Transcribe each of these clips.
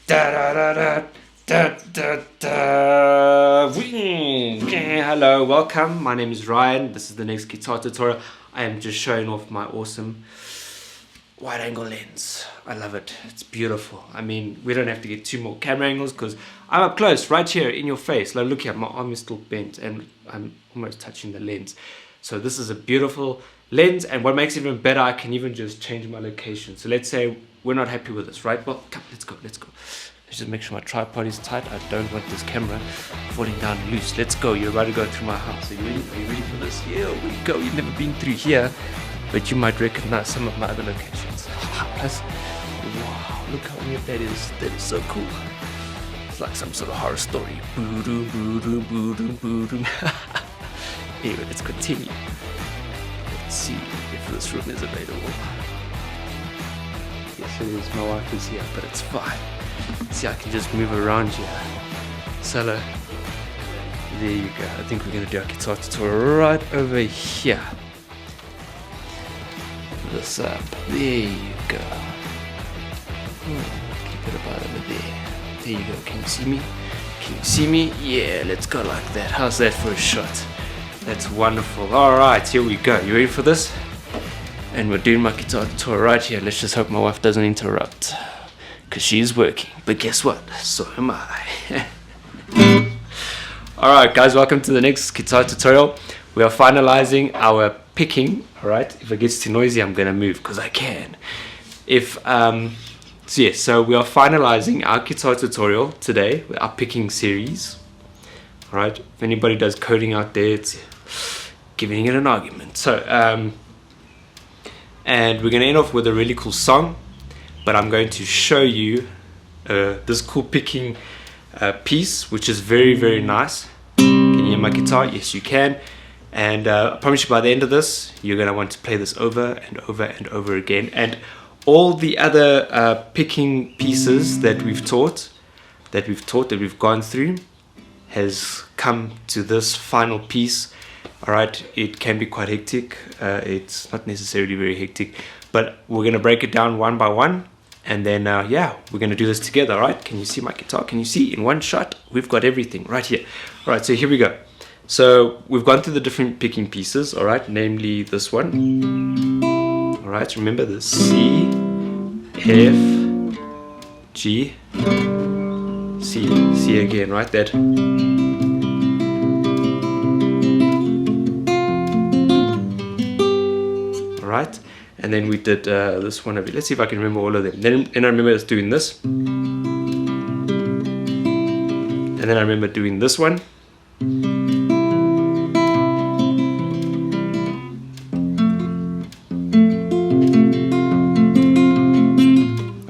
Da da da da da da da. Hello, welcome. My name is Ryan. This is the next guitar tutorial. I am just showing off my awesome wide angle lens. I love it. It's beautiful. I mean, we don't have to get two more camera angles because I'm up close, right here in your face. Like, look here, my arm is still bent and I'm almost touching the lens. So this is a beautiful lens, and what makes it even better, I can even just change my location. So let's say we're not happy with this, right? Well, come, let's go. Let's just make sure my tripod is tight. I don't want this camera falling down loose. Let's go. You're about to go through my house. Are you ready for this? Yeah, we go. You've never been through here, but you might recognize some of my other locations. Plus, wow, look how neat that is. That is so cool. It's like some sort of horror story. Boo-doom, boo-doom, boo-doom, boo-doom. Anyway, let's continue. Let's see if this room is available. Yes, it is. My wife is here, but it's fine. See, I can just move around here. So, there you go. I think we're going to do our guitar tutorial right over here. This up. There you go. Keep it about over there. There you go. Can you see me? Can you see me? Yeah, let's go like that. How's that for a shot? That's wonderful. Alright, here we go. You ready for this? And we're doing my guitar tutorial right here. Let's just hope my wife doesn't interrupt, because she's working. But guess what? So am I. Alright guys, welcome to the next guitar tutorial. We are finalizing our picking. Alright, if it gets too noisy, I'm gonna move because I can. So we are finalizing our guitar tutorial today, our picking series. Alright, if anybody does coding out there, it's giving it an argument. So and we're gonna end off with a really cool song, but I'm going to show you this cool picking piece, which is very, very nice. Can you hear my guitar? Yes, you can. And I promise you, by the end of this, you're gonna want to play this over and over and over again. And all the other picking pieces that we've gone through has come to this final piece. Alright, it can be quite hectic. It's not necessarily very hectic, but we're gonna break it down one by one, and then yeah, we're gonna do this together. Alright, can you see my guitar? Can you see in one shot? We've got everything right here. Alright, so here we go. So we've gone through the different picking pieces, alright, namely this one. Alright, remember the C, F, G, C again, right? That. Alright, and then we did this one over here. Let's see if I can remember all of them. Then I remember us doing this. And then I remember doing this one.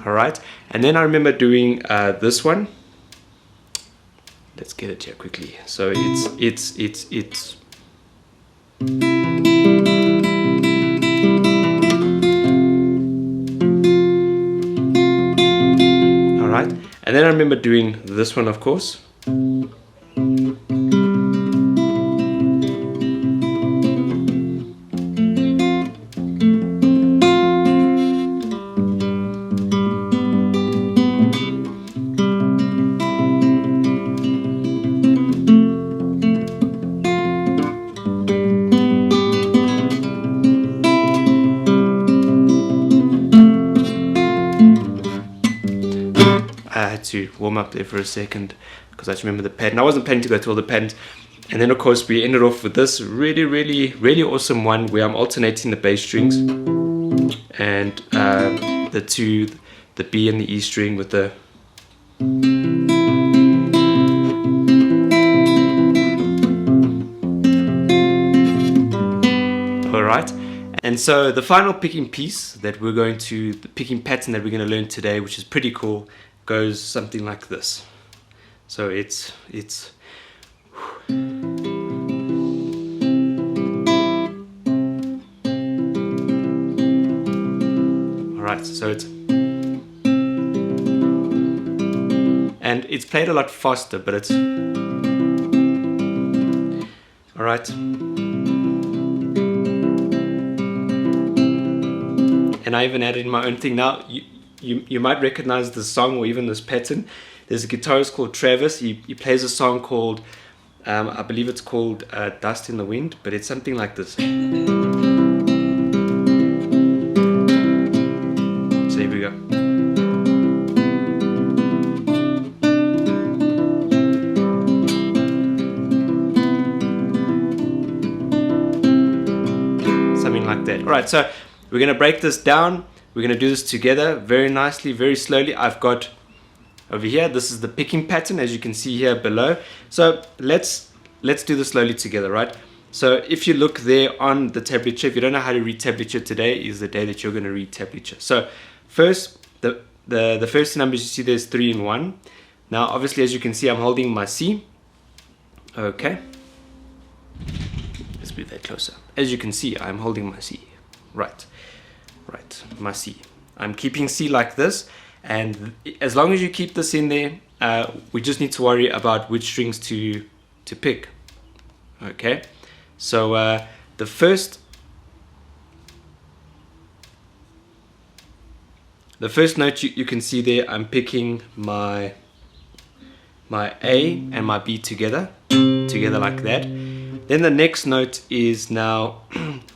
Alright, and then I remember doing this one. Let's get it here quickly. So it's alright, and then I remember doing this one, of course. To warm up there for a second because I just remember the pattern. I wasn't planning to go through all the patterns. And then of course we ended off with this really awesome one where I'm alternating the bass strings and the B and the E string with the alright. And so the final picking piece that we're going to, the picking pattern that we're going to learn today, which is pretty cool, goes something like this. So it's alright, so it's played a lot faster, but it's alright. And I even added my own thing. Now you might recognize this song or even this pattern. There's a guitarist called Travis. He plays a song called, I believe it's called Dust in the Wind, but it's something like this. So here we go. Something like that. All right, so we're going to break this down. We're going to do this together very nicely, very slowly. I've got over here, this is the picking pattern, as you can see here below. So let's do this slowly together, right? So if you look there on the tablature, if you don't know how to read tablature, today is the day that you're going to read tablature. So first, the first numbers you see, there's 3 and 1. Now, obviously, as you can see, I'm holding my C. Okay. Let's move that closer. As you can see, I'm holding my C. Right, my C. I'm keeping C like this. And as long as you keep this in there, we just need to worry about which strings to pick. Okay, so the first note you can see there, I'm picking my A and my B together like that. Then the next note is now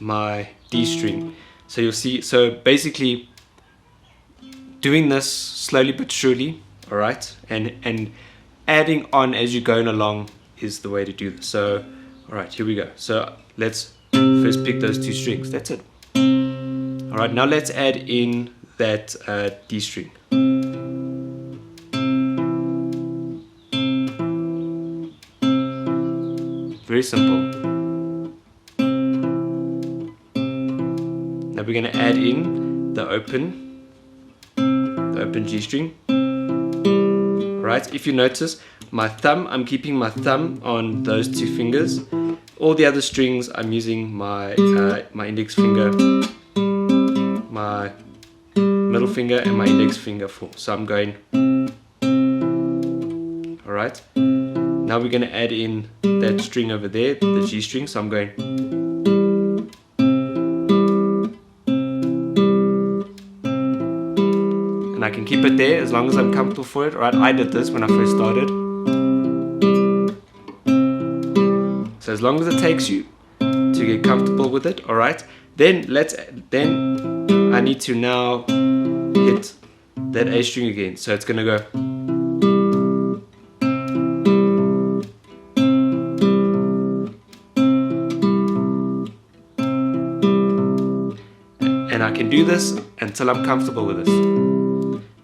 my D string. So you'll see, so basically doing this slowly but surely, all right, and adding on as you're going along is the way to do this. So, all right, here we go. So let's first pick those 2 strings. That's it. All right, now let's add in that D string. Very simple. Now we're going to add in the open G string. Alright, if you notice, my thumb, I'm keeping my thumb on those 2 fingers. All the other strings, I'm using my my index finger, my middle finger, and my index finger for. So I'm going. Alright, now we're going to add in that string over there, the G string. So I'm going. And I can keep it there as long as I'm comfortable for it. Alright, I did this when I first started. So as long as it takes you to get comfortable with it, alright, then I need to now hit that A string again. So it's gonna go. And I can do this until I'm comfortable with this.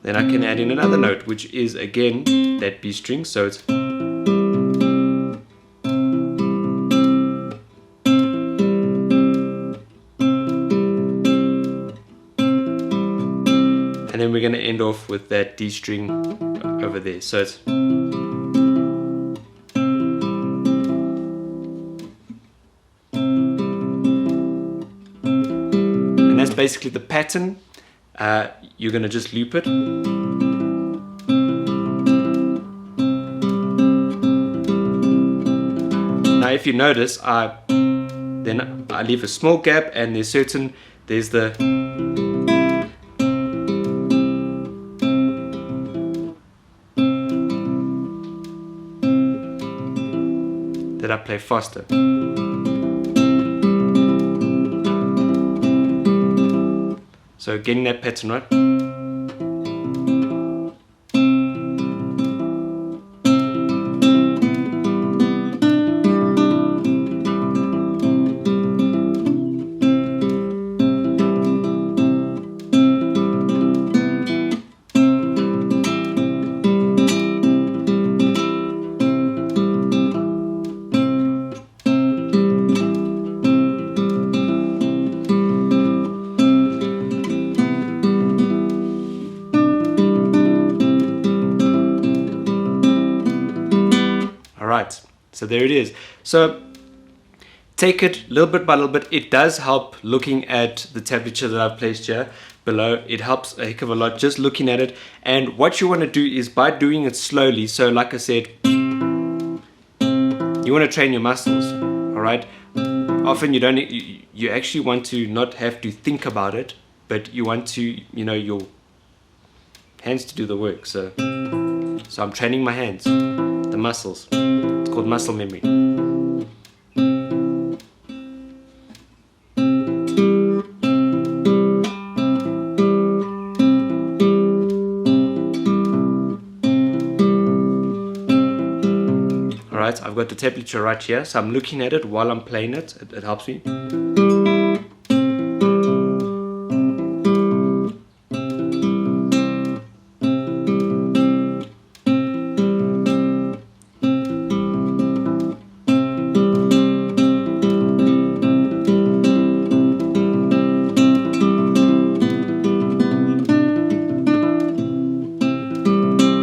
Then I can add in another note, which is again that B string. So it's. And then we're going to end off with that D string over there. So it's. And that's basically the pattern. You're going to just loop it. Now if you notice, I leave a small gap, and there's the that I play faster. So getting that pattern right. Alright, so there it is. So take it little bit by little bit. It does help looking at the tablature that I've placed here below. It helps a heck of a lot just looking at it. And what you want to do is by doing it slowly. So like I said, you want to train your muscles. Alright, often you actually want to not have to think about it, but you want to, hands to do the work. So I'm training my hands, the muscles. It's called muscle memory. Alright, I've got the temperature right here, so I'm looking at it while I'm playing it. It helps me.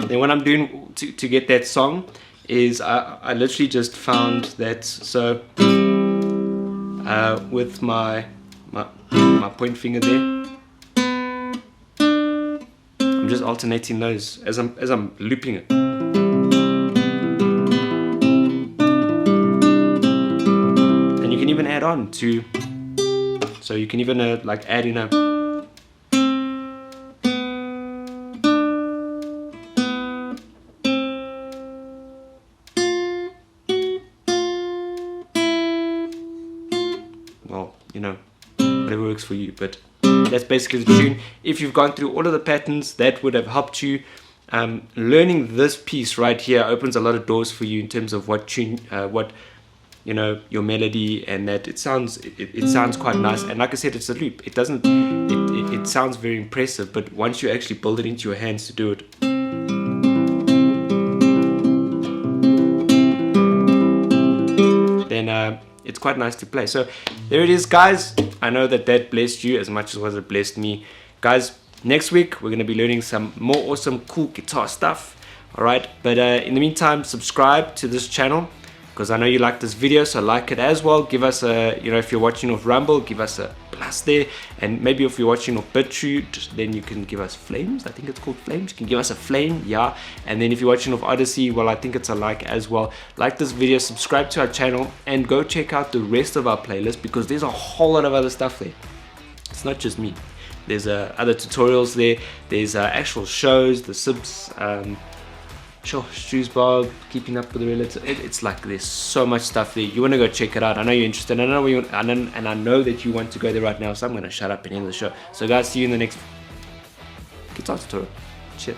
Then what I'm doing to get that song is I literally just found that, so with my point finger there, I'm just alternating those as I'm looping it. And you can even add on to, so you can even like add in a, well, you know, whatever works for you, but that's basically the tune. If you've gone through all of the patterns, that would have helped you. Learning this piece right here opens a lot of doors for you in terms of what tune, what, you know, your melody, and that it sounds quite nice. And like I said, it's a loop. It doesn't, it sounds very impressive, but once you actually build it into your hands to do it, then it's quite nice to play. So there it is, guys. I know that blessed you as much as it blessed me. Guys, next week we're going to be learning some more awesome cool guitar stuff. Alright, but in the meantime, subscribe to this channel, because I know you like this video, so like it as well. Give us a, you know, if you're watching off Rumble, give us a plus there, and maybe if you're watching off BitChute, then you can give us flames. I think it's called flames. You can give us a flame, yeah. And then if you're watching off Odyssey, well, I think it's a like as well. Like this video, subscribe to our channel, and go check out the rest of our playlist, because there's a whole lot of other stuff there. It's not just me. There's other tutorials there. There's actual shows, the Sibs, sure, Bob, keeping up with the relative. It's like there's so much stuff there. You want to go check it out. I know you're interested. I know and I know that you want to go there right now. So I'm going to shut up and end the show. So guys, see you in the next guitar tutorial. Cheers.